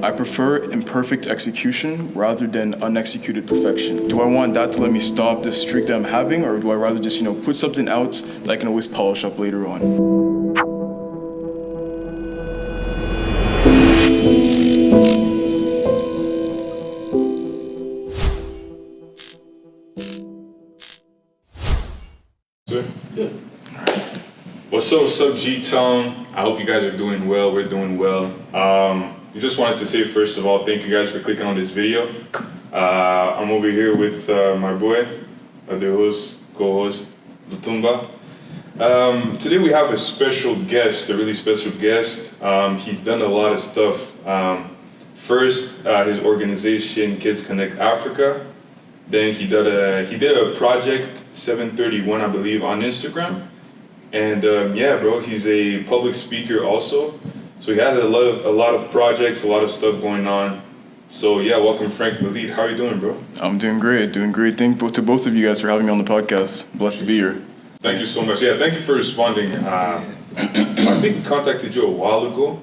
I prefer imperfect execution rather than unexecuted perfection. Do I want that to let me stop this streak that I'm having, or do I rather just, put something out that I can always polish up later on? What's up, G-Town? I hope you guys are doing well. We're doing well. We just wanted to say, first of all, thank you guys for clicking on this video. I'm over here with my boy, other host, co-host, Lutumba. Today we have a special guest, a really special guest. He's done a lot of stuff. First, his organization, Kids Connect Africa. Then he did a project, 731, I believe, on Instagram. And yeah, bro, he's a public speaker also. So he had a lot of projects, a lot of stuff going on. So yeah, welcome Frank Malik. How are you doing, bro? I'm doing great. Thank you to both of you guys for having me on the podcast. Blessed to be here. Thank you so much. Yeah, thank you for responding. I think we contacted you a while ago.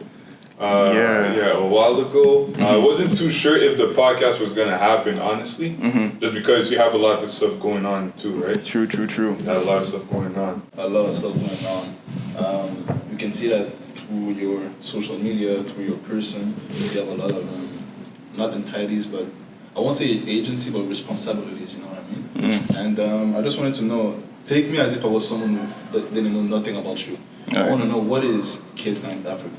A while ago. I wasn't too sure if the podcast was gonna happen, honestly, just because you have a lot of stuff going on too, right? True. You had a lot of stuff going on. A lot of stuff going on. You can see that through your social media, through your person. You have a lot of, not entities, but I won't say agency, but responsibilities, you know what I mean? And I just wanted to know, take me as if I was someone who didn't know nothing about you. I want to know, what is Kids Connect Africa?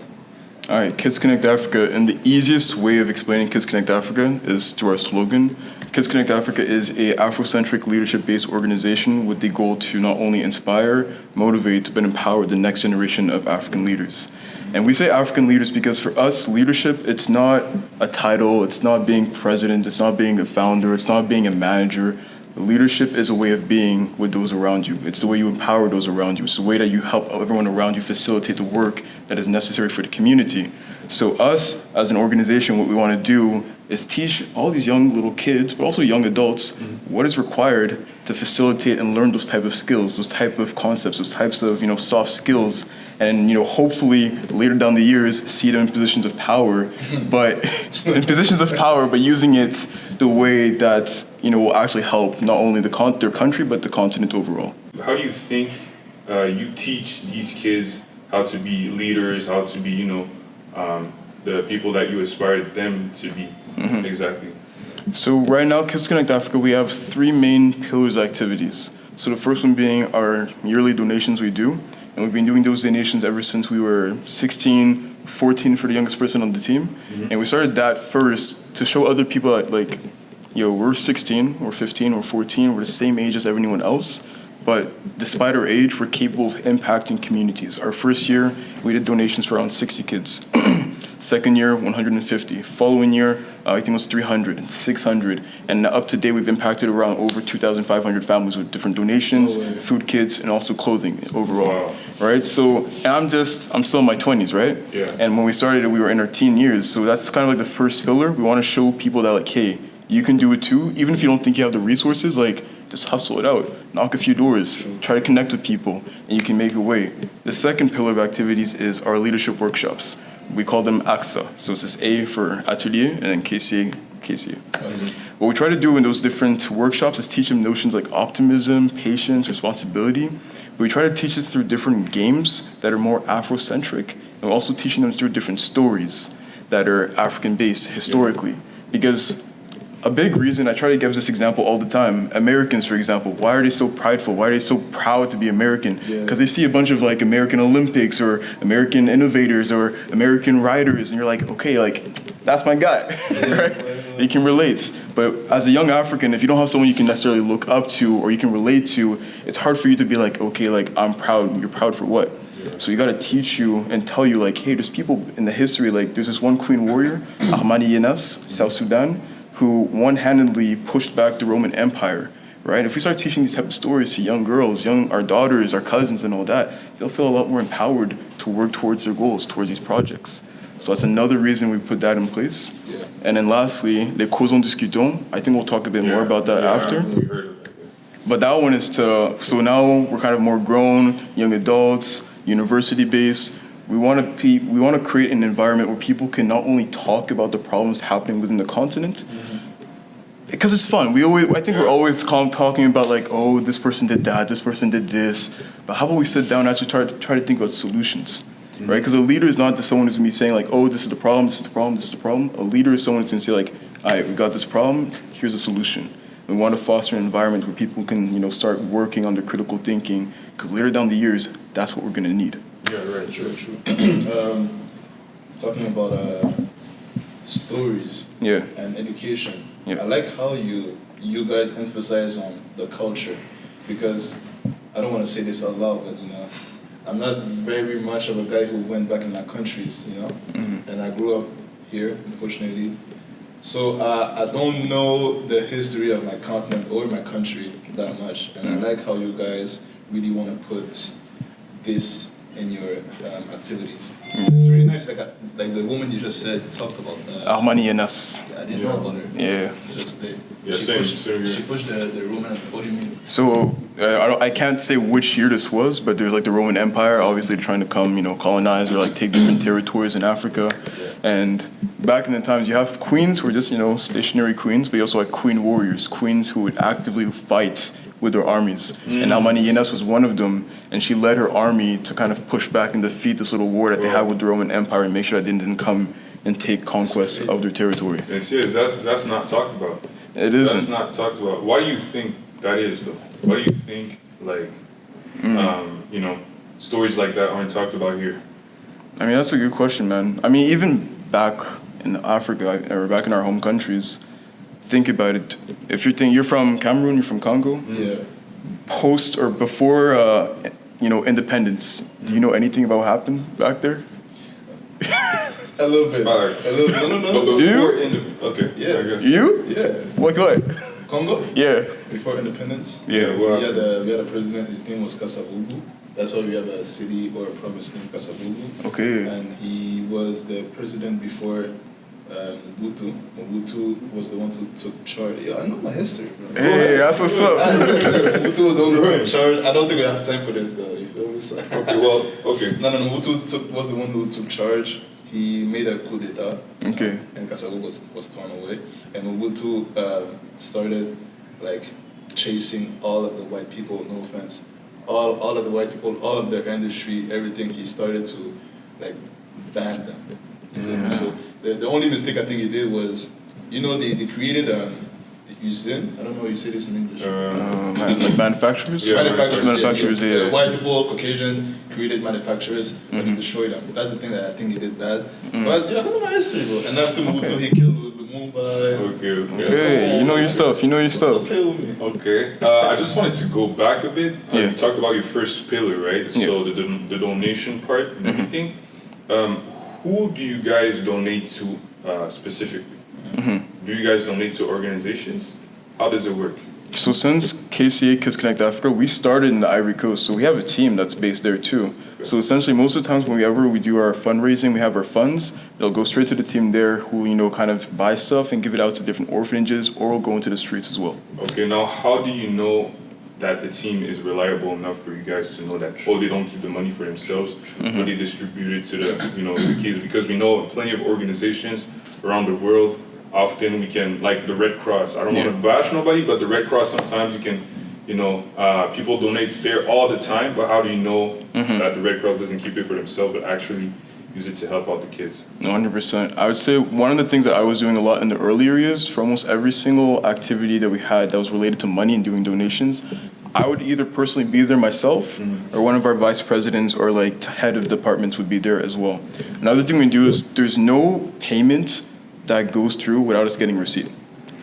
All right, Kids Connect Africa, and the easiest way of explaining Kids Connect Africa is through our slogan. Kids Connect Africa is a Afrocentric leadership-based organization with the goal to not only inspire, motivate, but empower the next generation of African leaders. And we say African leaders because for us, leadership, it's not a title, it's not being president, it's not being a founder, it's not being a manager. Leadership is a way of being with those around you. It's the way you empower those around you. It's the way that you help everyone around you facilitate the work that is necessary for the community. So us, as an organization, what we want to do is teach all these young little kids, but also young adults, what is required to facilitate and learn those type of skills, those type of concepts, those types of soft skills, and hopefully later down the years see them in positions of power, but using it the way that will actually help not only their country but the continent overall. How do you think you teach these kids how to be leaders, how to be the people that you aspire them to be? Exactly. So right now, Kids Connect Africa, we have three main pillars of activities. So the first one being our yearly donations we do, and we've been doing those donations ever since we were 16, 14 for the youngest person on the team. And we started that first to show other people that we're 16, we're 15, we're 14, we're the same age as everyone else, but despite our age, we're capable of impacting communities. Our first year, we did donations for around 60 kids. Second year, 150. Following year, I think it was 300, 600. And up to date, we've impacted around over 2,500 families with different donations, food kits, and also clothing overall. Wow. Right? So, and I'm still in my 20s, right? Yeah. And when we started it, we were in our teen years. So that's kind of like the first pillar. We want to show people that hey, you can do it too. Even if you don't think you have the resources, just hustle it out. Knock a few doors. Try to connect with people, and you can make a way. The second pillar of activities is our leadership workshops. We call them AXA. So it's just A for atelier, and then KCA. What we try to do in those different workshops is teach them notions like optimism, patience, responsibility. We try to teach it through different games that are more Afrocentric, and we're also teaching them through different stories that are African-based historically. Because a big reason, I try to give this example all the time, Americans, for example, why are they so prideful? Why are they so proud to be American? Because they see a bunch of American Olympics or American innovators or American writers, and you're like, okay, that's my guy, right? You can relate. But as a young African, if you don't have someone you can necessarily look up to or you can relate to, it's hard for you to be I'm proud. You're proud for what? So you got to teach you and tell you hey, there's people in the history, there's this one queen warrior, Amanirenas, South Sudan, who one-handedly pushed back the Roman Empire, right? If we start teaching these type of stories to young girls, our daughters, our cousins and all that, they'll feel a lot more empowered to work towards their goals, towards these projects. So that's another reason we put that in place. Yeah. And then lastly, les causons discutons. I think we'll talk a bit more about that after. But that one is so now we're kind of more grown, young adults, university-based. we want to create an environment where people can not only talk about the problems happening within the continent, because it's fun. I think we're always talking about like, oh, this person did that, this person did this. But how about we sit down and actually try to think about solutions, right? Because a leader is not just someone who's gonna be saying like, oh, this is the problem, this is the problem, this is the problem. A leader is someone who's gonna say like, all right, we got this problem. Here's a solution. We want to foster an environment where people can, start working on their critical thinking. Because later down the years, that's what we're gonna need. Yeah, right. True. Talking about stories and education. Yeah. I like how you guys emphasize on the culture, because I don't want to say this out loud, but I'm not very much of a guy who went back in my countries, and I grew up here, unfortunately. So I don't know the history of my continent or my country that much, and I like how you guys really want to put this in your activities. It's really nice, like the woman you just said talked about Amanirenas. I didn't know about her. Yeah. So today. Yeah, She same. pushed the Roman. What do you mean? So I can't say which year this was, but there's like the Roman Empire, obviously trying to come, colonize or like take different territories in Africa. And back in the times, you have queens who were just, stationary queens, but you also had queen warriors, queens who would actively fight with their armies. And Amanirenas was one of them, and she led her army to kind of push back and defeat this little war that they had with the Roman Empire and make sure that they didn't come and take conquest of their territory. It's that's not talked about. It isn't. That's not talked about. Why do you think that is, though? Why do you think, like, stories like that aren't talked about here? I mean, that's a good question, man. I mean, even back in Africa, or back in our home countries, think about it. If you're from Cameroon, you're from Congo. Yeah. Post or before, independence, do you know anything about what happened back there? A little bit. All right. A little bit. No. But You? okay. Yeah. I guess. You? Yeah. What? Congo? Yeah. Before independence? Yeah. Well, We had a president, his name was Kasavubu. That's why we have a city or a province named Kasavubu. Okay. And he was the president before MUBUTU. MUBUTU was the one who took charge. Yeah, I know my history, bro. Hey, that's what's up. MUBUTU was the one who took charge. I don't think we have time for this, though. You feel me? So- okay. No. MUBUTU was the one who took charge. He made a coup d'etat. Okay. And Kasavubu was torn away. And MUBUTU started like chasing all of the white people, no offense, all of the white people, all of their industry, everything. He started to like ban them. You feel me? So the only mistake I think he did was, they created a usine. I don't know how you say this in English. Like manufacturers? Yeah. Manufacturers, yeah. White people, Caucasian, created manufacturers, but he destroyed them. That's the thing that I think he did bad. But I don't know my history, bro. And after MUBUTU, he killed Lutumba. Okay. Hey, you know your stuff. Don't play with me. Okay. I just wanted to go back a bit. You talked about your first pillar, right? Yeah. So the donation part and everything. Who do you guys donate to specifically? Do you guys donate to organizations? How does it work? So since KCA Kids Connect Africa, we started in the Ivory Coast, so we have a team that's based there too. So essentially, most of the times whenever we do our fundraising, we have our funds. They'll go straight to the team there, who kind of buy stuff and give it out to different orphanages, or will go into the streets as well. Okay. Now, how do you know that the team is reliable enough for you guys to know that they don't keep the money for themselves, but they distribute it to the kids? Because we know plenty of organizations around the world. Often we can, like the Red Cross. I don't want to bash nobody, but the Red Cross, sometimes you can, people donate there all the time, but how do you know that the Red Cross doesn't keep it for themselves, but actually use it to help out the kids? 100%. I would say one of the things that I was doing a lot in the earlier years, for almost every single activity that we had that was related to money and doing donations, I would either personally be there myself, or one of our vice presidents or like head of departments would be there as well. Another thing we do is there's no payment that goes through without us getting receipt.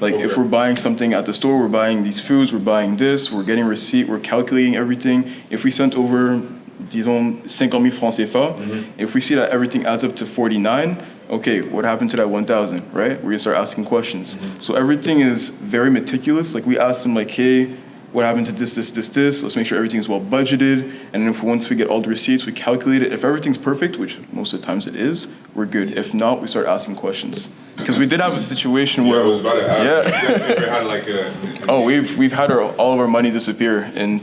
Like if we're buying something at the store, we're buying these foods, we're buying this, we're getting receipt, we're calculating everything. If we sent over, disons, 50,000 francs CFA, if we see that everything adds up to 49, okay, what happened to that 1,000, right? We're gonna start asking questions. So everything is very meticulous. Like we ask them like, hey, what happened to this? Let's make sure everything is well budgeted. And then once we get all the receipts, we calculate it. If everything's perfect, which most of the times it is, we're good. If not, we start asking questions. Because we did have a situation where... I was about to ask. You guys ever had like a... Oh, we've had all of our money disappear in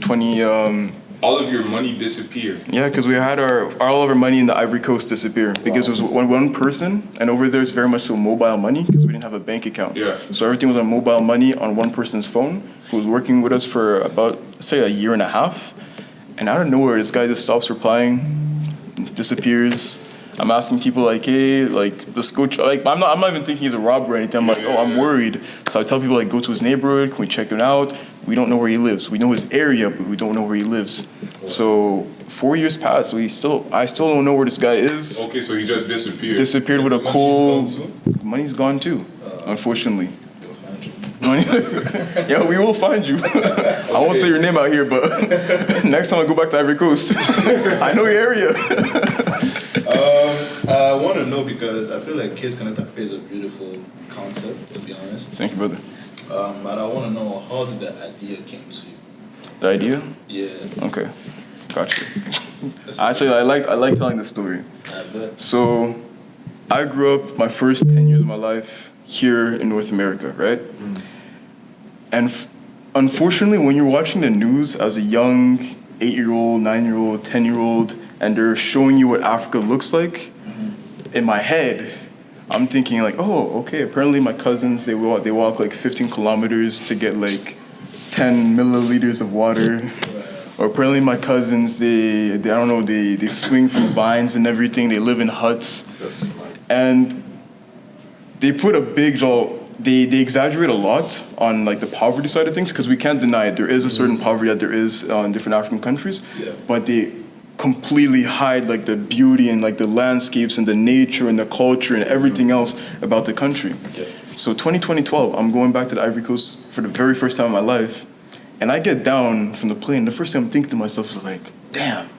all of your money disappear. Yeah, because we had all of our money in the Ivory Coast disappear because it was one person, and over there it's very much so mobile money because we didn't have a bank account. Yeah. So everything was on mobile money on one person's phone who was working with us for about, say, a year and a half. And out of nowhere, this guy just stops replying, disappears. I'm asking people like, hey, like, let's go. Like, I'm not even thinking he's a robber or anything. I'm like, oh, I'm worried. So I tell people like, go to his neighborhood. Can we check him out? We don't know where he lives. We know his area, but we don't know where he lives. So 4 years passed. I still don't know where this guy is. Okay, so he just disappeared. Disappeared with a cold. Money's gone too, unfortunately. Yeah, we will find you. I won't say your name out here, but next time I go back to Ivory Coast, I know your area. I want to know because I feel like Kids Connect Africa is a beautiful concept, to be honest. Thank you, brother. But I want to know, how did the idea came to you? The idea? Yeah. Okay, gotcha. Actually, I like telling the story. I bet. So, I grew up my first 10 years of my life here in North America, right? And unfortunately, when you're watching the news as a young 8-year-old, 9-year-old, 10-year-old, and they're showing you what Africa looks like, in my head, I'm thinking like, oh, okay, apparently my cousins, they walk like 15 kilometers to get like 10 milliliters of water. Or apparently my cousins, they don't know, they swing from vines and everything, they live in huts. And they put a big, they exaggerate a lot on like the poverty side of things, because we can't deny it. There is a certain poverty that there is in different African countries, but they completely hide like the beauty and like the landscapes and the nature and the culture and everything else about the country. So 2012, I'm going back to the Ivory Coast for the very first time in my life, and I get down from the plane. The first thing I'm thinking to myself is like, damn,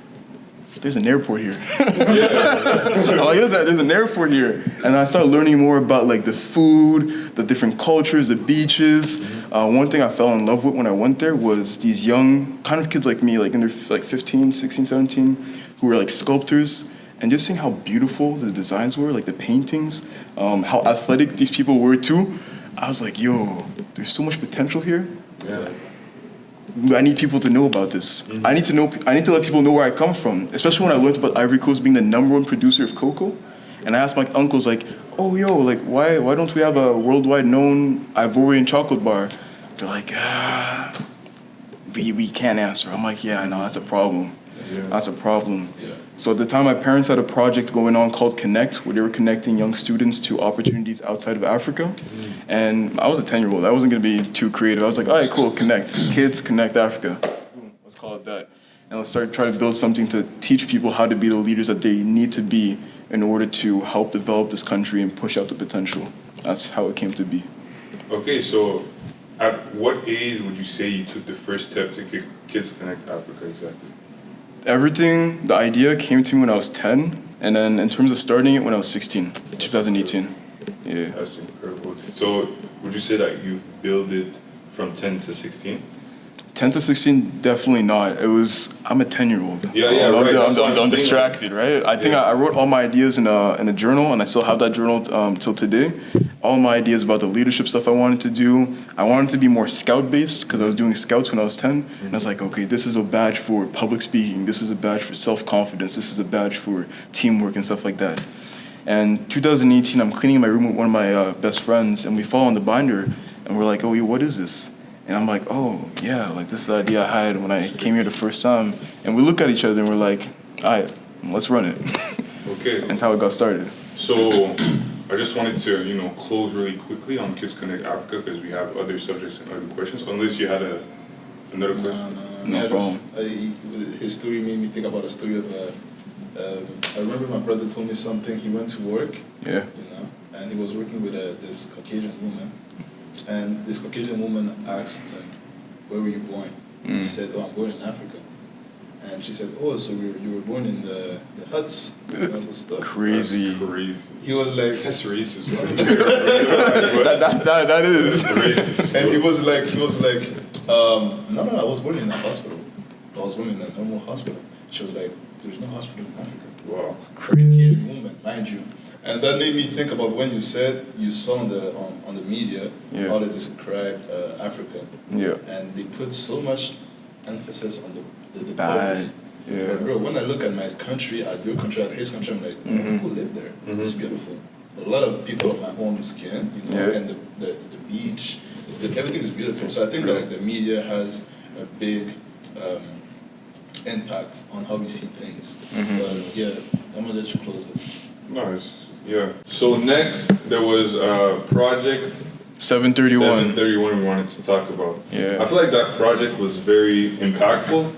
there's an airport here. I'm like, there's an airport here. And I started learning more about like the food, the different cultures, the beaches. One thing I fell in love with when I went there was these young kind of kids like me, like in their like 15, 16, 17, who were like sculptors. And just seeing how beautiful the designs were, like the paintings, how athletic these people were too. I was like, yo, there's so much potential here. I need people to know about this. I need to let people know where I come from, especially when I learned about Ivory Coast being the #1 producer of cocoa. And I asked my uncles like, oh, yo, like why don't we have a worldwide known Ivorian chocolate bar? They're like, we can't answer. I'm like, yeah, no, that's a problem. That's a problem. So at the time, my parents had a project going on called Connect, where they were connecting young students to opportunities outside of Africa. And I was a 10-year-old. I wasn't going to be too creative. I was like, all right, cool, Connect. Kids, Connect Africa. Boom, let's call it that. And let's start trying to build something to teach people how to be the leaders that they need to be in order to help develop this country and push out the potential. That's how it came to be. Okay, so at what age would you say you took the first step to Kids Connect Africa exactly? Everything, the idea came to me when I was 10, and then in terms of starting it when I was 16, 2018. Yeah. That's incredible. So would you say that you've built it from 10 to 16? 10 to 16, definitely not. I'm a 10-year-old. Yeah, right. I'm distracted, right? I think I wrote all my ideas in a journal, and I still have that journal till today. All my ideas about the leadership stuff I wanted to do. I wanted to be more scout-based because I was doing scouts when I was 10. And I was like, okay, this is a badge for public speaking. This is a badge for self-confidence. This is a badge for teamwork and stuff like that. And 2018, I'm cleaning my room with one of my best friends, and we fall on the binder, and we're like, oh, what is this? And I'm like, oh, yeah, like this is the idea I had when I came here the first time. And we look at each other and we're like, all right, let's run it. Okay. And that's how it got started. So I just wanted to, close really quickly on Kids Connect Africa because we have other subjects and other questions, unless you had another question. No problem. His story made me think about a story of I remember my brother told me something. He went to work, and he was working with this Caucasian woman. And this Caucasian woman asked him, where were you born? He said, oh, I'm born in Africa. And she said, oh, so you were born in the huts and all this stuff. Crazy. That's crazy. He was like... That's racist, right? that is. Racist. And he was like, no, I was born in a hospital. I was born in a normal hospital. She was like, there's no hospital in Africa. Wow. Crazy woman, mind you. And that made me think about when you said you saw on the media how they described Africa. Yeah. And they put so much emphasis on the Bad. poverty. Yeah. But bro, when I look at my country, at your country, at his country, I'm like, people live there. It's beautiful. A lot of people of my own skin, you know, and the beach, everything is beautiful. So I think that like, the media has a big impact on how we see things. But yeah, I'm gonna let you close it. Nice. Yeah. So next, there was Project 731. 731 we wanted to talk about. Yeah. I feel like that project was very impactful.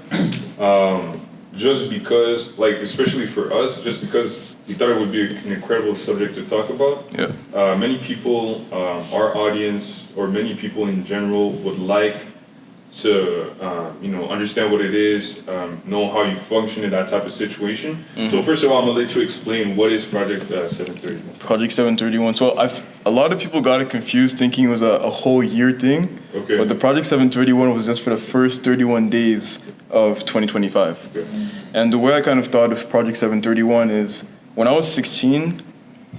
Just because, like, especially for us, just because we thought it would be an incredible subject to talk about. Yeah. Many people, our audience, or many people in general, would like to, understand what it is, know how you function in that type of situation. So first of all, I'm gonna let you explain what is Project 731. Project 731. So a lot of people got it confused, thinking it was a whole year thing. Okay. But the Project 731 was just for the first 31 days of 2025. Okay. And the way I kind of thought of Project 731 is when I was 16,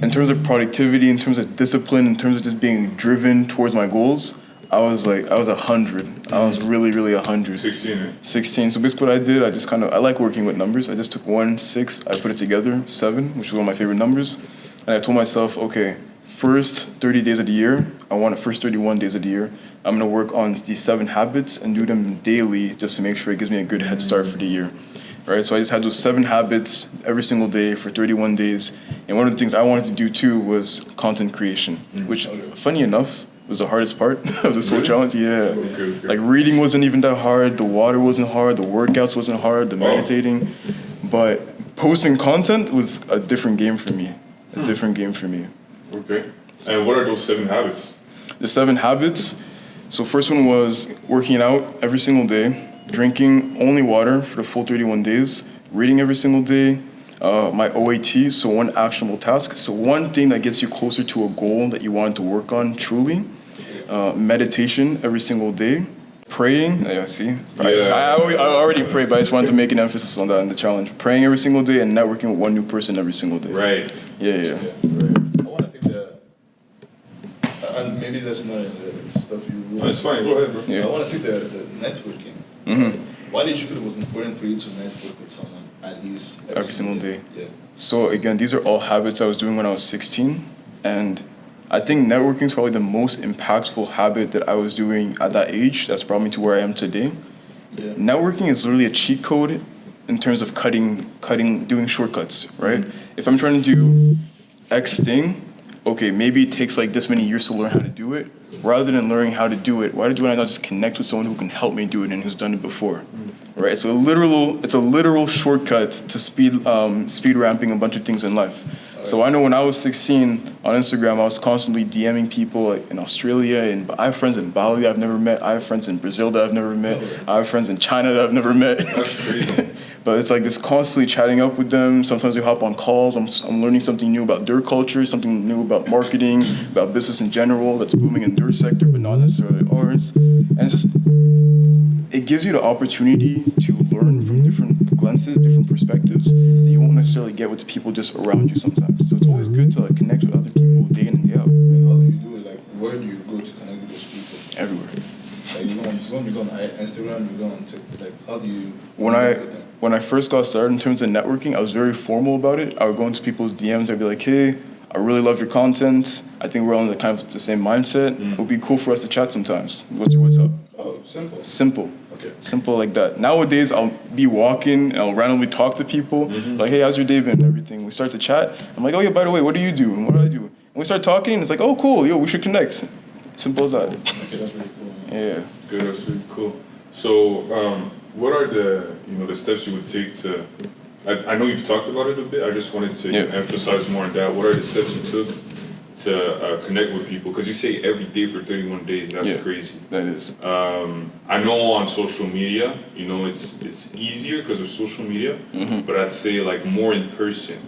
in terms of productivity, in terms of discipline, in terms of just being driven towards my goals, I was 100. I was really, really 100. 16, eh? 16. So basically what I did, I like working with numbers. I just took 1, 6, I put it together, 7, which was one of my favorite numbers. And I told myself, okay, first 30 days of the year, first 31 days of the year, I'm gonna work on these 7 habits and do them daily just to make sure it gives me a good head start for the year. Right, so I just had those 7 habits every single day for 31 days. And one of the things I wanted to do too was content creation, which, funny enough, was the hardest part of this whole challenge. Yeah. Okay. Like reading wasn't even that hard, the water wasn't hard, the workouts wasn't hard, the meditating. But posting content was a different game for me. Okay. And what are those 7 habits? The 7 habits. So first one was working out every single day, drinking only water for the full 31 days, reading every single day, my OAT, so one actionable task. So one thing that gets you closer to a goal that you want to work on truly. Meditation every single day. Praying, I already pray, but I just wanted to make an emphasis on that in the challenge. Praying every single day and networking with one new person every single day. Right. Yeah. I want to think that, and maybe that's not the stuff you want. That's fine, go ahead, bro. I want to think the networking. Why did you feel it was important for you to network with someone at least every single day? Yeah. So again, these are all habits I was doing when I was 16, and I think networking is probably the most impactful habit that I was doing at that age that's brought me to where I am today. Yeah. Networking is literally a cheat code in terms of doing shortcuts, right? If I'm trying to do X thing, okay, maybe it takes like this many years to learn how to do it. Rather than learning how to do it, why do I not just connect with someone who can help me do it and who's done it before? Right? It's a literal shortcut to speed ramping a bunch of things in life. So I know when I was 16 on Instagram, I was constantly DMing people like in Australia, and I have friends in Bali I've never met. I have friends in Brazil that I've never met. I have friends in China that I've never met. That's crazy. But it's like just constantly chatting up with them. Sometimes we hop on calls. I'm learning something new about their culture, something new about marketing, about business in general that's booming in their sector, but not necessarily ours. And it gives you the opportunity to learn from different glances, different perspectives that you won't necessarily get with the people just around you sometimes. So it's always good to like connect with other people day in and day out. And how do you do it? Like, where do you go to connect with those people? Everywhere. Like, you go on Instagram, you go on TikTok. Like, how do you? When I first got started in terms of networking, I was very formal about it. I would go into people's DMs. I'd be like, hey, I really love your content. I think we're on the kind of the same mindset. It would be cool for us to chat sometimes. What's up? Oh, simple. Simple. Okay. Simple like that. Nowadays, I'll be walking and I'll randomly talk to people. Like, hey, how's your day been and everything? We start to chat. I'm like, oh, yeah, by the way, what do you do? And what do I do? And we start talking. It's like, oh, cool. Yo, we should connect. Simple as that. Okay, that's really cool. Yeah. Good, that's really cool. So, what are the steps you would take to? I know you've talked about it a bit. I just wanted to emphasize more on that. What are the steps you took to connect with people? Because you say every day for 31 days. That's crazy. That is. I know on social media, it's easier because of social media. But I'd say like more in person.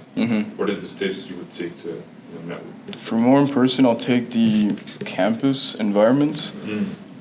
What are the steps you would take to network? For more in person, I'll take the campus environment.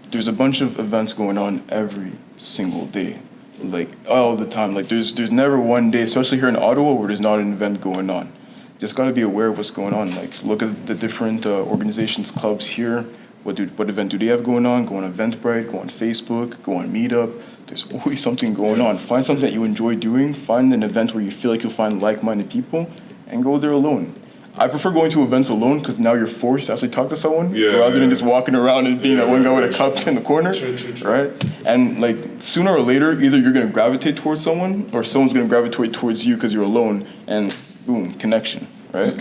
There's a bunch of events going on every single day, like all the time. Like there's never one day, especially here in Ottawa, where there's not an event going on. Just got to be aware of what's going on. Like look at the different organizations, clubs here. What event do they have going on? Go on Eventbrite, go on Facebook, go on Meetup. there's always something going on. Find something that you enjoy doing. Find an event where you feel like you'll find like-minded people, and go there alone. I prefer going to events alone because now you're forced to actually talk to someone rather than just walking around and being that one guy with a cup in the corner, right? And like sooner or later, either you're gonna gravitate towards someone or someone's gonna gravitate towards you because you're alone, and boom, connection, right?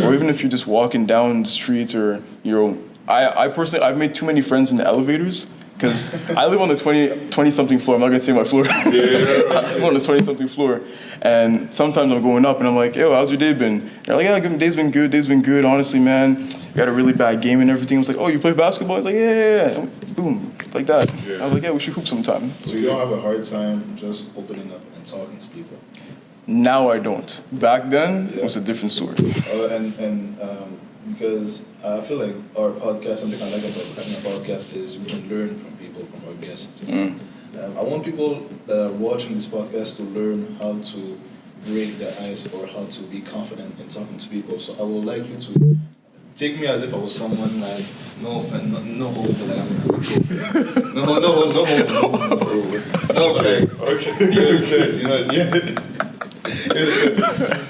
Or even if you're just walking down the streets, or I personally, I've made too many friends in the elevators. Because I live on the 20-something floor. I'm not going to say my floor. I live on the 20-something floor. And sometimes I'm going up and I'm like, yo, how's your day been? And they're like, yeah, day's been good. Honestly, man, we had a really bad game and everything. I was like, oh, you play basketball? I was like, yeah. Boom, like that. I was like, yeah, we should hoop sometime. So you don't have a hard time just opening up and talking to people? Now I don't. Back then, it was a different story. Because I feel like our podcast, something I like about having a podcast is we can learn from people, from our guests. I want people that are watching this podcast to learn how to break the ice or how to be confident in talking to people. So I would like you to take me as if I was someone like, no offense, no hope, like I'm a good no hope. No, but like, okay, you understand, you know, yeah.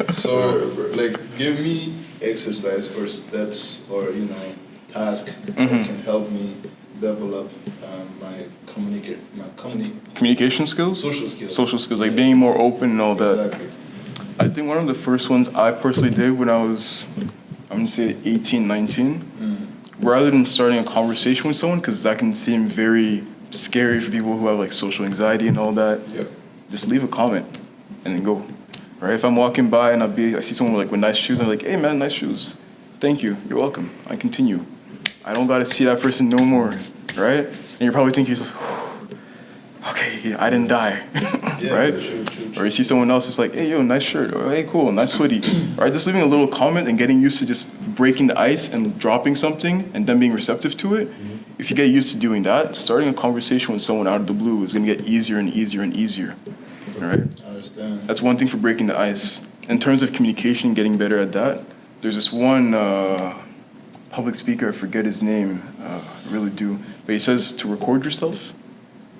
So, like, give me exercise or steps or, task that can help me develop my communication skills? Social skills. Social skills, like being more open and all that. Exactly. I think one of the first ones I personally did when I was, I'm going to say 18, 19, rather than starting a conversation with someone, because that can seem very scary for people who have like social anxiety and all that, just leave a comment and then go. Right? If I'm walking by and I see someone with nice shoes, I'm like, hey man, nice shoes. Thank you. You're welcome. I continue. I don't got to see that person no more. Right? And you're probably thinking, okay, I didn't die. Right? True. Or you see someone else, it's like, hey, yo, nice shirt. Or hey, cool, nice hoodie. Right? Just leaving a little comment and getting used to just breaking the ice and dropping something and then being receptive to it. If you get used to doing that, starting a conversation with someone out of the blue is going to get easier and easier and easier. All right? I understand. That's one thing for breaking the ice. In terms of communication, getting better at that, there's this one public speaker, I forget his name, I really do, but he says to record yourself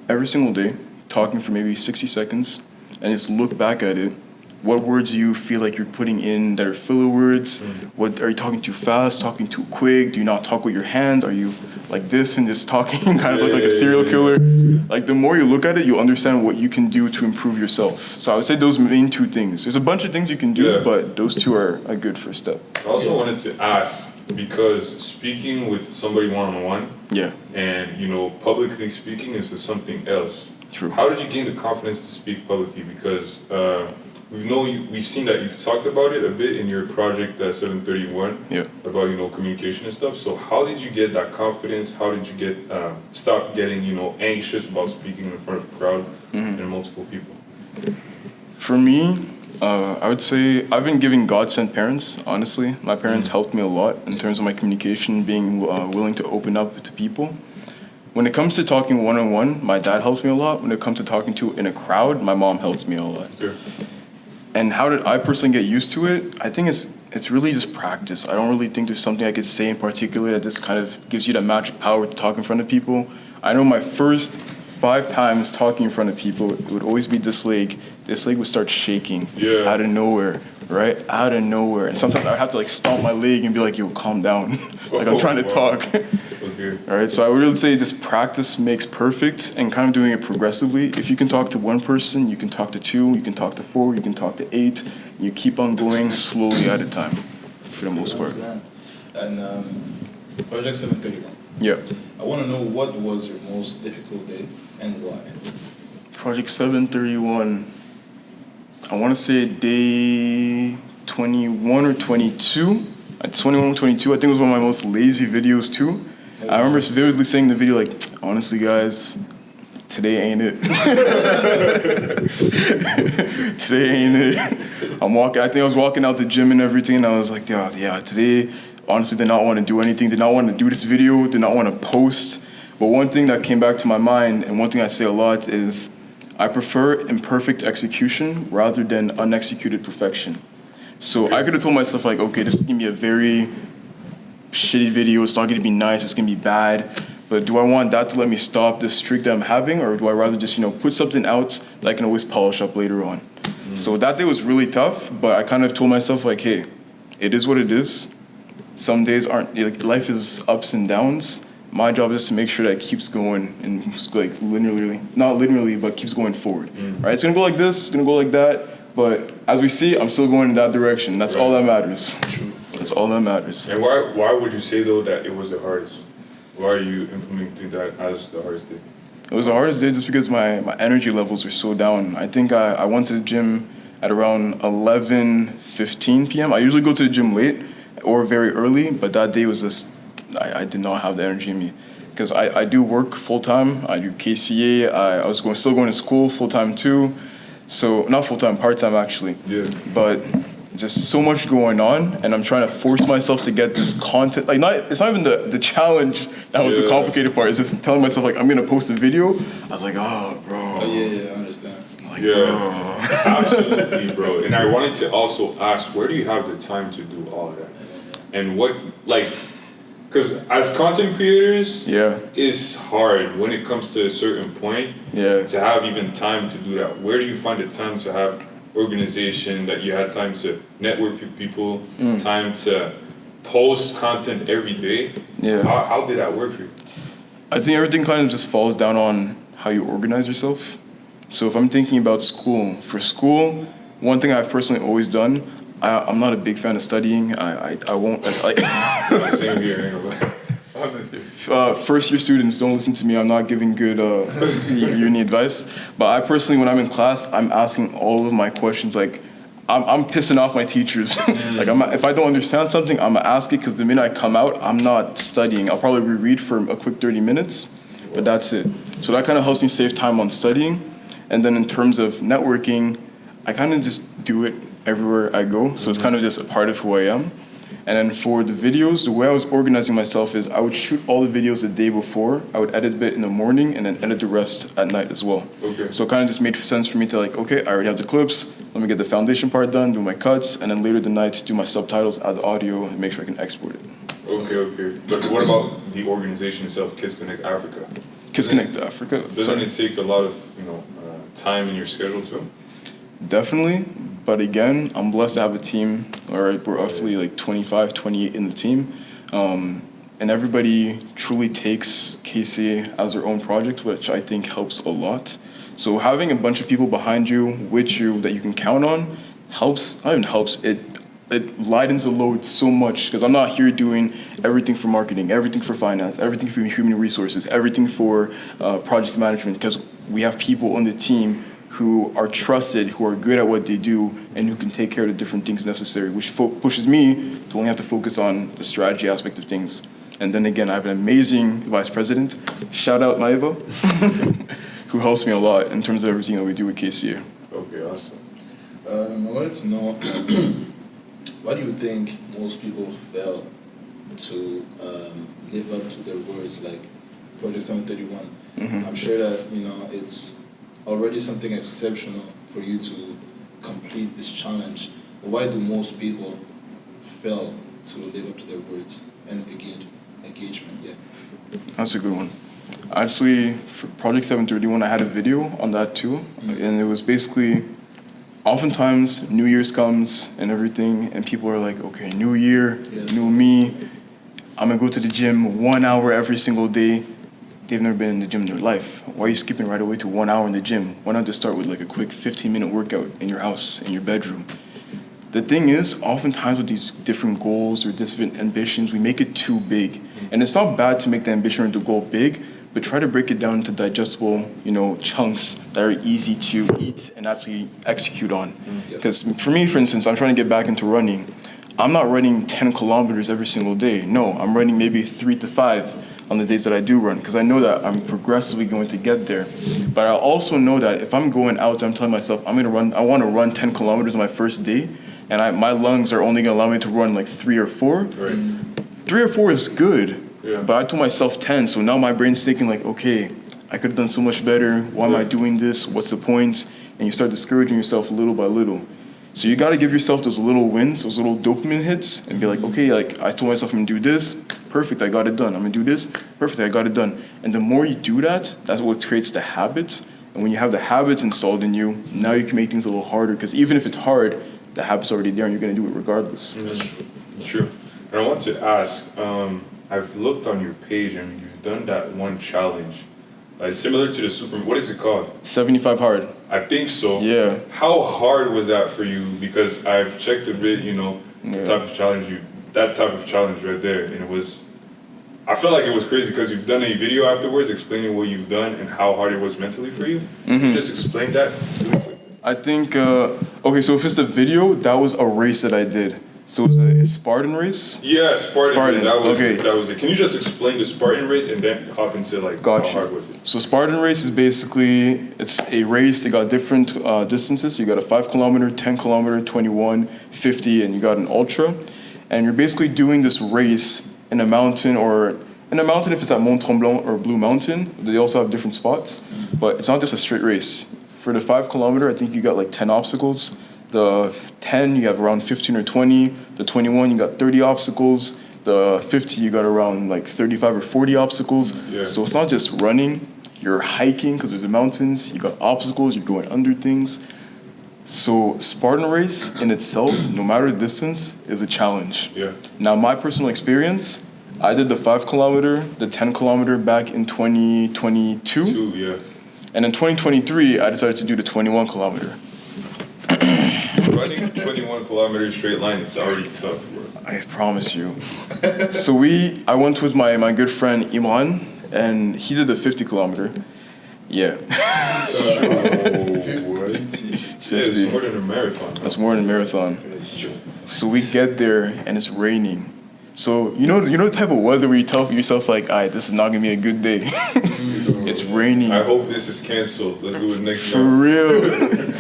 every single day, talking for maybe 60 seconds, and just look back at it. What words do you feel like you're putting in that are filler words? What are you talking too fast, talking too quick? Do you not talk with your hands? Are you like this and just talking kind of like a serial killer? Like the more you look at it, you'll understand what you can do to improve yourself. So I would say those main two things. There's a bunch of things you can do, but those two are a good first step. I also wanted to ask, because speaking with somebody one-on-one, and publicly speaking is something else. True. How did you gain the confidence to speak publicly? Because we've seen that you've talked about it a bit in your project 731 about communication and stuff. So how did you get that confidence? How did you get stop getting anxious about speaking in front of a crowd and multiple people? For me, I would say I've been giving God-sent parents, honestly. My parents helped me a lot in terms of my communication, being willing to open up to people. When it comes to talking one-on-one, my dad helps me a lot. When it comes to talking to in a crowd, my mom helps me a lot. Sure. And how did I personally get used to it? I think it's really just practice. I don't really think there's something I could say in particular that just kind of gives you that magic power to talk in front of people. I know my first 5 times talking in front of people, it would always be this leg. This leg would start shaking out of nowhere, right? Out of nowhere. And sometimes I'd have to stomp my leg and be like, yo, calm down. I'm trying to talk. All right, so I would really say just practice makes perfect and kind of doing it progressively. If you can talk to one person, you can talk to 2, you can talk to 4, you can talk to 8. You keep on going slowly at a time for the most part. And Project 731. Yeah. I want to know what was your most difficult day and why? Project 731. I want to say day 21 or 22. At 21 or 22, I think it was one of my most lazy videos too. I remember vividly saying in the video, honestly, guys, today ain't it. Today ain't it. I think I was walking out the gym and everything, and I was like, yeah, today, honestly, did not want to do anything, did not want to do this video, did not want to post. But one thing that came back to my mind, and one thing I say a lot is, I prefer imperfect execution rather than unexecuted perfection. So I could have told myself okay, this is gonna be a very shitty video, it's not gonna be nice, it's gonna be bad. But do I want that to let me stop this streak that I'm having, or do I rather just, put something out that I can always polish up later on? So that day was really tough, but I kind of told myself, like, hey, it is what it is. Some days aren't, like, life is ups and downs. My job is to make sure that it keeps going and, like, not linearly, but keeps going forward. Right? It's gonna go like this, it's gonna go like that, but as we see, I'm still going in that direction. That's all that matters. True. That's all that matters. And why would you say though that it was the hardest? Why are you implementing that as the hardest day? It was the hardest day just because my energy levels were so down. I think I went to the gym at around 11:15 p.m. I usually go to the gym late or very early, but that day was just, I did not have the energy in me. Because I do work full-time. I do KCA. I was still going to school full-time too. So, not full-time, part-time actually. Yeah. But just so much going on, and I'm trying to force myself to get this content. Like, it's not even the challenge that was the complicated part. It's just telling myself, like, I'm gonna post a video. I was like, oh, bro. Oh, yeah, I understand. Like, Yeah, absolutely, bro. And I wanted to also ask, where do you have the time to do all of that? And what, like, because as content creators, Yeah. it's hard when it comes to a certain point to have even time to do that. Where do you find the time to have organization, that you had time to network with people, time to post content every day? Yeah. How did that work for you? I think everything kind of just falls down on how you organize yourself. So if I'm thinking about school, for school, one thing I've personally always done, I'm not a big fan of studying. I won't. Same here. Honestly. First year students, don't listen to me. I'm not giving good uni advice. But I personally, when I'm in class, I'm asking all of my questions. Like, I'm pissing off my teachers. Like, if I don't understand something, I'm gonna ask it, because the minute I come out, I'm not studying. I'll probably reread for a quick 30 minutes, but that's it. So that kind of helps me save time on studying. And then in terms of networking, I kind of just do it everywhere I go. So it's kind of just a part of who I am. And then for the videos, the way I was organizing myself is I would shoot all the videos the day before. I would edit a bit in the morning and then edit the rest at night as well. Okay. So it kind of just made sense for me to, like, okay, I already have the clips. Let me get the foundation part done, do my cuts, and then later the night do my subtitles, add the audio, and make sure I can export it. Okay. But what about the organization itself, Kids Connect Africa? Kids Connect Africa. Doesn't it take a lot of time in your schedule too? Definitely, but again, I'm blessed to have a team. We're roughly like 25, 28 in the team, and everybody truly takes KCA as their own project, which I think helps a lot. So having a bunch of people behind you, with you, that you can count on, helps. Not even helps. It lightens the load so much, because I'm not here doing everything for marketing, everything for finance, everything for human resources, everything for project management, because we have people on the team who are trusted, who are good at what they do, and who can take care of the different things necessary, which pushes me to only have to focus on the strategy aspect of things. And then again, I have an amazing vice president, shout out Maiva, who helps me a lot in terms of everything that we do with KCA. Okay, awesome. I wanted to know, why do you think most people fail to live up to their words, like Project 731? I'm sure that, it's already something exceptional for you to complete this challenge. But why do most people fail to live up to their words and engagement? Yeah. That's a good one. Actually, for Project 731, I had a video on that too, and it was basically, oftentimes New Year's comes and everything, and people are like, okay, new year, new me, I'm gonna go to the gym 1 hour every single day. They've never been in the gym in their life. Why are you skipping right away to 1 hour in the gym? Why not just start with like a quick 15-minute workout in your house, in your bedroom? The thing is, oftentimes with these different goals or different ambitions, we make it too big. And it's not bad to make the ambition or the goal big, but try to break it down into digestible, chunks that are easy to eat and actually execute on. Because for me, for instance, I'm trying to get back into running. I'm not running 10 kilometers every single day. No, I'm running maybe 3 to 5 on the days that I do run, because I know that I'm progressively going to get there. But I also know that if I'm going out, I'm telling myself I want to run 10 kilometers on my first day, and my lungs are only going to allow me to run like 3 or 4. Right. 3 or 4 is good, Yeah. but I told myself 10, so now my brain's thinking like, okay, I could have done so much better. Why am I doing this? What's the point? And you start discouraging yourself little by little. So you got to give yourself those little wins, those little dopamine hits, and be like, okay, like I told myself I'm going to do this, perfect, I got it done. I'm gonna do this, perfect, I got it done. And the more you do that, that's what creates the habits. And when you have the habits installed in you, now you can make things a little harder, because even if it's hard, the habit's already there and you're gonna do it regardless. That's true. True. And I want to ask, I've looked on your page and you've done that one challenge. Similar to the what is it called? 75 hard. I think so. Yeah. How hard was that for you? Because I've checked a bit, the type of challenge that type of challenge right there, and I felt like it was crazy because you've done a video afterwards explaining what you've done and how hard it was mentally for you. Just explain that. I think, okay, so if it's the video, that was a race that I did. So it was a Spartan race? Yeah, Spartan race. That was okay. it. Can you just explain the Spartan race and then hop into how hard was it? So Spartan race is basically, it's a race. They got different distances. You got a 5 kilometer, 10 kilometer, 21, 50, and you got an ultra. And you're basically doing this race in a mountain, if it's at Mont Tremblant or Blue Mountain. They also have different spots, but it's not just a straight race. For the 5 kilometer, I think you got like 10 obstacles. The 10, you have around 15 or 20. The 21, you got 30 obstacles. The 50, you got around like 35 or 40 obstacles. Yeah. So it's not just running, you're hiking because there's the mountains, you got obstacles, you're going under things. So Spartan race in itself, no matter the distance, is a challenge. Yeah. Now my personal experience, I did the 5 kilometer, the 10 kilometer back in 2022. Yeah. And in 2023, I decided to do the 21 kilometer. Running a 21 kilometer straight line is already tough, bro. I promise you. So I went with my good friend Imran, and he did the 50 kilometer. Yeah. 50. Yeah, it's more than a marathon. That's more than a marathon. So we get there and it's raining. So you know the type of weather where you tell yourself like, alright, this is not gonna be a good day. It's raining. I hope this is canceled. Let's do it next For time. real.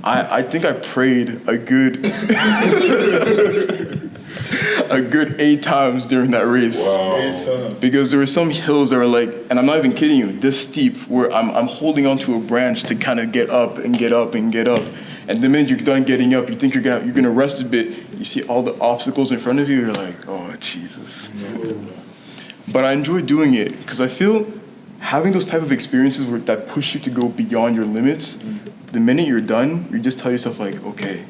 I think I prayed a good 8 times during that race. Wow. Because there were some hills that were like, and I'm not even kidding you, this steep where I'm holding onto a branch to kind of get up and get up and get up. And the minute you're done getting up, you think you're gonna rest a bit. You see all the obstacles in front of you. You're like, oh Jesus. But I enjoy doing it because I feel having those type of experiences that push you to go beyond your limits. The minute you're done, you just tell yourself like, okay,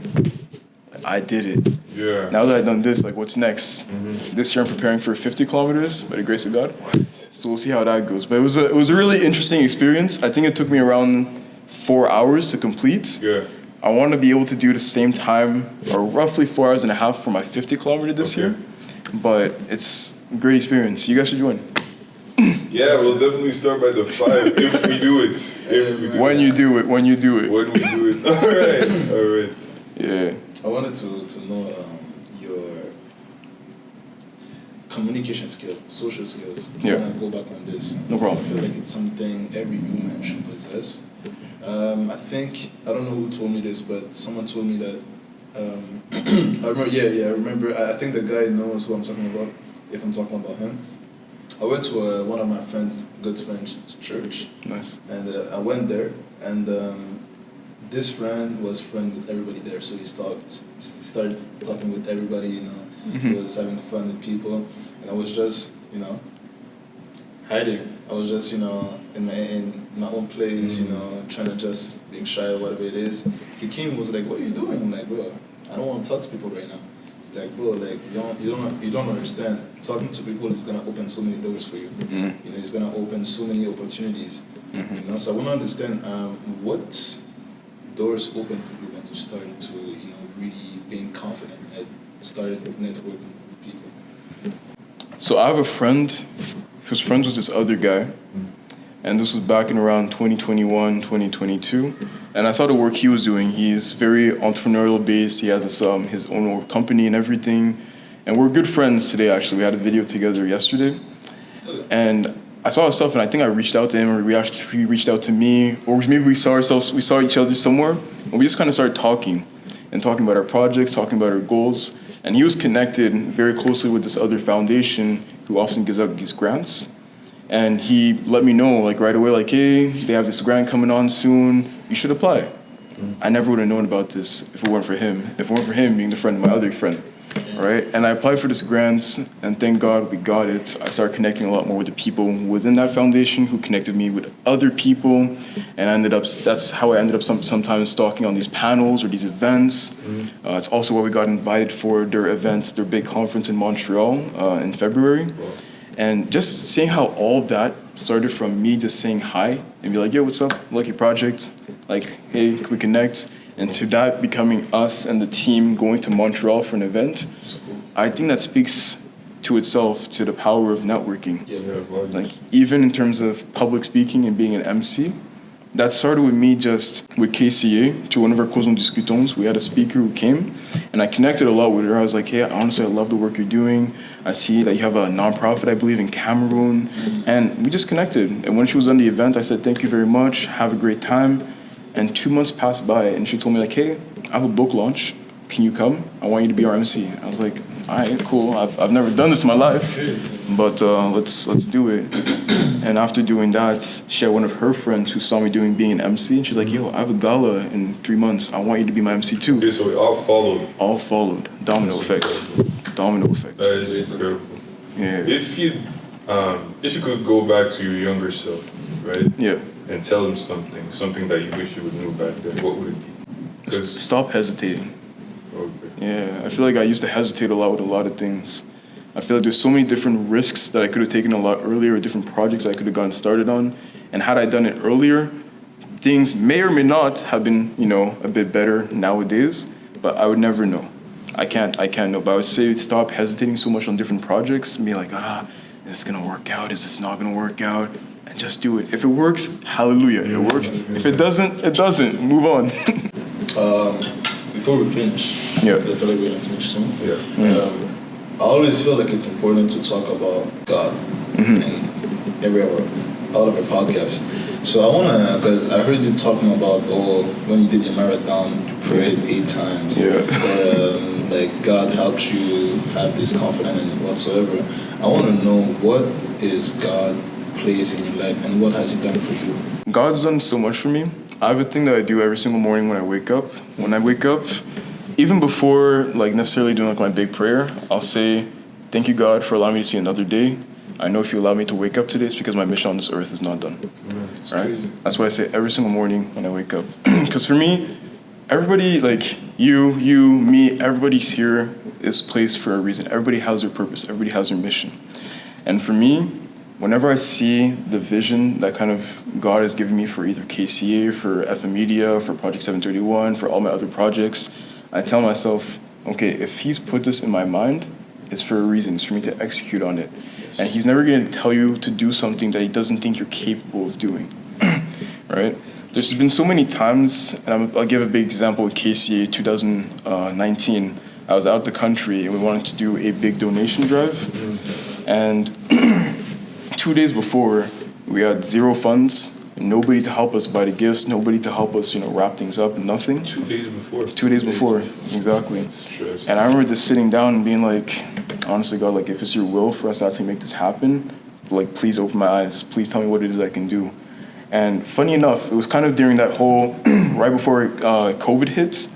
I did it. Yeah. Now that I've done this, like, what's next? This year I'm preparing for 50 kilometers by the grace of God. So we'll see how that goes. But it was a really interesting experience. I think it took me around 4 hours to complete. Yeah. I want to be able to do the same time, or roughly 4 hours and a half for my 50 kilometer this year. But it's a great experience. You guys should join. Yeah, we'll definitely start by the 5 if we do it. When you do it. When we do it. All right. Yeah. I wanted to know your communication skills, social skills. Yeah. I want to go back on this. No problem. I feel like it's something every human should possess. I think, I don't know who told me this, but someone told me that, I remember, I think the guy knows who I'm talking about, if I'm talking about him. I went to one of my good friends' church. Nice. And I went there, and this friend was friend with everybody there, so he started talking with everybody, He was having fun with people, and I was just, hiding. I was just, in my own place, trying to just being shy or whatever it is. He came and was like, "What are you doing?" I'm like, "Bro, I don't want to talk to people right now." He's like, "Bro, like you don't understand. Talking to people is gonna open so many doors for you. It's gonna open so many opportunities. So I want to understand what doors open for you when you started to, really being confident and started networking with people." So I have a friend who's friends with this other guy, and this was back in around 2021, 2022. And I saw the work he was doing. He's very entrepreneurial based. He has his own company and everything. And we're good friends today, actually. We had a video together yesterday. And I saw his stuff, and I think I reached out to him, or he reached out to me, or maybe we saw each other somewhere, and we just kind of started talking about our projects, talking about our goals. And he was connected very closely with this other foundation who often gives out these grants. And he let me know, like, right away, like, hey, they have this grant coming on soon, you should apply. I never would have known about this if it weren't for him. If it weren't for him being the friend of my other friend, right? And I applied for this grant, and thank God we got it. I started connecting a lot more with the people within that foundation who connected me with other people, and that's how I ended up sometimes talking on these panels or these events. It's also where we got invited for their event, their big conference in Montreal in February. Wow. And just seeing how all of that started from me just saying hi and be like, yo, what's up? Lucky Project. Like, hey, can we connect? And to that becoming us and the team going to Montreal for an event, I think that speaks to itself to the power of networking. Like, even in terms of public speaking and being an MC, that started with me just with KCA to one of our Causes Discutons. We had a speaker who came, and I connected a lot with her. I was like, hey, honestly, I love the work you're doing. I see that you have a nonprofit, I believe, in Cameroon. And we just connected. And when she was on the event, I said, thank you very much. Have a great time. And 2 months passed by, and she told me, like, hey, I have a book launch. Can you come? I want you to be our MC. I was like, all right, cool. I've never done this in my life, but let's do it. And after doing that, she had one of her friends who saw me being an MC, and she's like, yo, I have a gala in 3 months. I want you to be my MC too. Okay, so we all followed. All followed. Domino effect. Domino effect. That is incredible. Yeah. If you could go back to your younger self, right? Yeah. And tell him something that you wish you would know back then, what would it be? Stop hesitating. Okay. Yeah, I feel like I used to hesitate a lot with a lot of things. I feel like there's so many different risks that I could have taken a lot earlier, different projects I could have gotten started on. And had I done it earlier, things may or may not have been, a bit better nowadays, but I would never know. I can't know, but I would say stop hesitating so much on different projects and be like, is this gonna work out? Is this not gonna work out? And just do it. If it works, hallelujah, it works. If it doesn't, it doesn't. Move on. Before we finish, I feel like we're gonna finish soon. I always feel like it's important to talk about God in all of our podcasts. So I wanna, because I heard you talking about, when you did your marathon, you prayed 8 times. Like God helped you have this confidence in whatsoever. I wanna know, what is God place in your life, and what has He done for you? God's done so much for me. I have a thing that I do every single morning when I wake up. When I wake up, even before necessarily doing my big prayer, I'll say, thank you, God, for allowing me to see another day. I know if you allow me to wake up today, it's because my mission on this earth is not done. It's right? crazy. That's what I say every single morning when I wake up. Because for me, everybody, like you, me, everybody's here is placed for a reason. Everybody has their purpose. Everybody has their mission. And for me, whenever I see the vision that kind of God has given me for either KCA, for FM Media, for Project 731, for all my other projects, I tell myself, okay, if He's put this in my mind, it's for a reason. It's for me to execute on it. Yes. And He's never going to tell you to do something that He doesn't think you're capable of doing, right? There's been so many times, and I'll give a big example with KCA 2019. I was out of the country, and we wanted to do a big donation drive. And 2 days before, we had 0 funds, nobody to help us buy the gifts, nobody to help us, wrap things up, nothing. 2 days before. 2 days before, exactly. Stress. And I remember just sitting down and being like, honestly, God, if it's your will for us to actually make this happen, please open my eyes. Please tell me what it is I can do. And funny enough, it was kind of during that whole, right before COVID hits,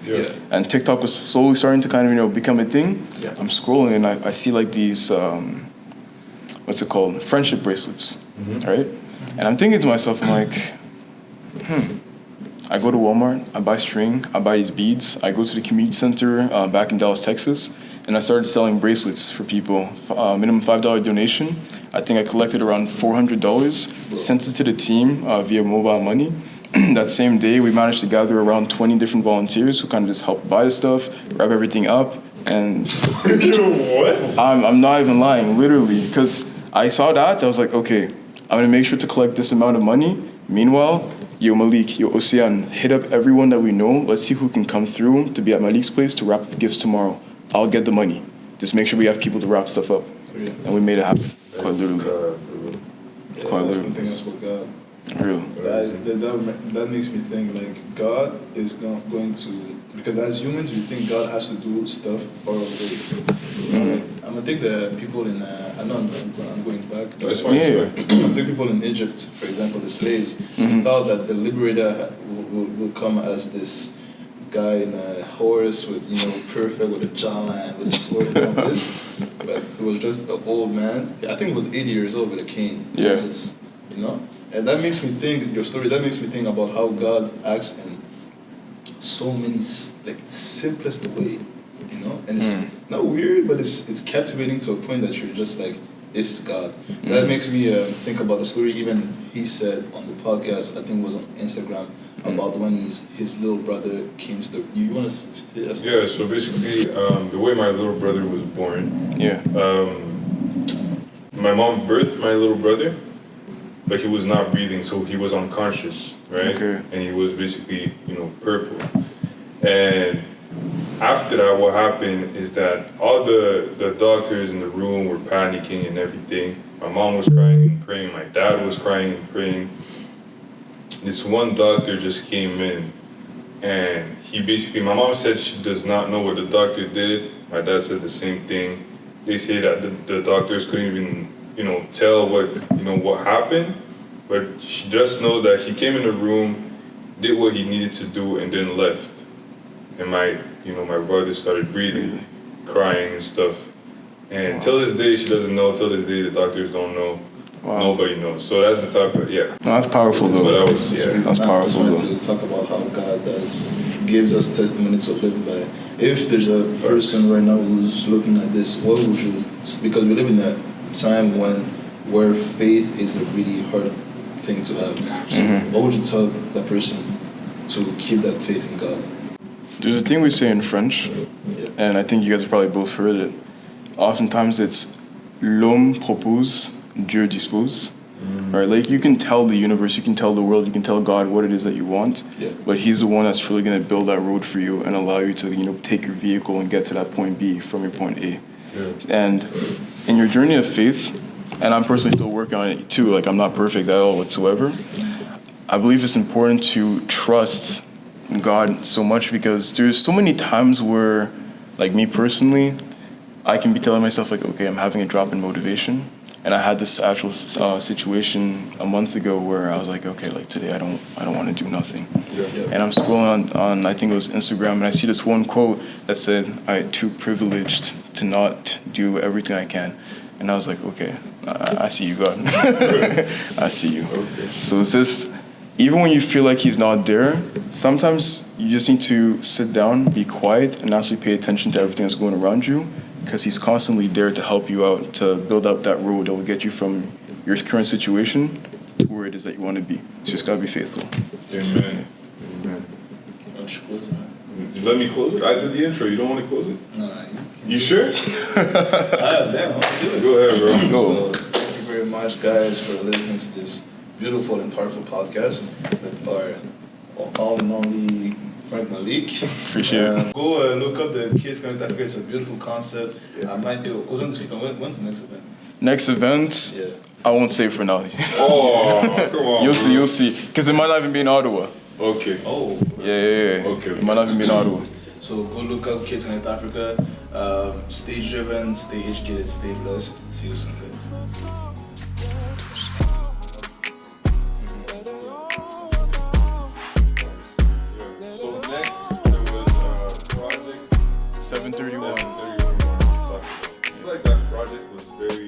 and TikTok was slowly starting to kind of, become a thing. Yeah. I'm scrolling and I see these, what's it called? Friendship bracelets, right? And I'm thinking to myself, I'm like, I go to Walmart, I buy string, I buy these beads, I go to the community center back in Dallas, Texas, and I started selling bracelets for people, minimum $5 donation. I think I collected around $400, sent it to the team via mobile money. That same day, we managed to gather around 20 different volunteers who kind of just helped buy the stuff, wrap everything up, and What? I'm not even lying, literally, because I saw that, I was like, okay, I'm gonna make sure to collect this amount of money. Meanwhile, yo Malik, yo Ocean, hit up everyone that we know. Let's see who can come through to be at Malik's place to wrap up the gifts tomorrow. I'll get the money. Just make sure we have people to wrap stuff up. And we made it happen, quite literally. Quite That's literally. the thing about God. Real. That makes me think God is not going to, because as humans we think God has to do stuff far away. I'm gonna take the people in I know I'm going back. That's fine. Yeah. I'm taking people in Egypt, for example, the slaves thought that the liberator will come as this guy in a horse with, perfect with a jawline, with a sword and all this. But it was just an old man. I think he was 80 years old with a cane. Yeah. Moses, And that makes me think, your story, that makes me think about how God acts in so many, simplest way, And it's not weird, but it's captivating to a point that you're just like, this is God. That makes me think about the story even he said on the podcast, I think it was on Instagram, about when his little brother came to the... You want to say that story? Yeah, so basically, the way my little brother was born, my mom birthed my little brother, but he was not breathing, so he was unconscious, right? Okay. And he was basically, purple. And after that, what happened is that all the doctors in the room were panicking and everything. My mom was crying and praying, my dad was crying and praying. This one doctor just came in, and my mom said she does not know what the doctor did. My dad said the same thing. They say that the doctors couldn't even, tell what happened, but she just know that he came in the room, did what he needed to do, and then left. And my brother started breathing, crying and stuff. And till this day, she doesn't know. Till this day, the doctors don't know. Wow. Nobody knows. So that's the type of, No, that's powerful though. But that's powerful. I just wanted to talk about how God gives us testimony to live by. If there's a person right now who's looking at this, what would you? Because we live in a time where faith is a really hard thing to have. What would you tell that person to keep that faith in God? There's a thing we say in French, and I think you guys have probably both heard it. Oftentimes it's l'homme propose, Dieu dispose. Right? Like you can tell the universe, you can tell the world, you can tell God what it is that you want, but He's the one that's really going to build that road for you and allow you to, take your vehicle and get to that point B from your point A. And in your journey of faith, and I'm personally still working on it too, like I'm not perfect at all whatsoever, I believe it's important to trust God so much because there's so many times where, like me personally, I can be telling myself like, okay, I'm having a drop in motivation. And I had this actual situation a month ago where I was like, okay, like today I don't want to do nothing. And I'm scrolling on I think it was Instagram, and I see this one quote that said, I'm too privileged to not do everything I can. And I was like, okay, I see you, God. I see you. Okay. So it's just, even when you feel like He's not there, sometimes you just need to sit down, be quiet, and actually pay attention to everything that's going around you, because He's constantly there to help you out, to build up that road that will get you from your current situation to where it is that you want to be. So you just got to be faithful. Amen. Amen. Let me close it? I did the intro. You don't want to close it? No. You sure? Damn, I'll do it. Go ahead, bro. So, thank you very much, guys, for listening to this beautiful and powerful podcast with our all and only Frank Malik. Appreciate it. Go look up the Kids Coming to Africa. It's a beautiful concept. I might do. When's the next event? Next event, I won't say for now. Oh, come on. You'll see. Because it might not even be in Ottawa. Okay. Oh. Yeah. Okay. It might not even be in Ottawa. So go look up Kids Connect Africa. Stay driven, stay educated, stay blessed. See you soon, guys. So next, there was Project 731. I feel like that project was very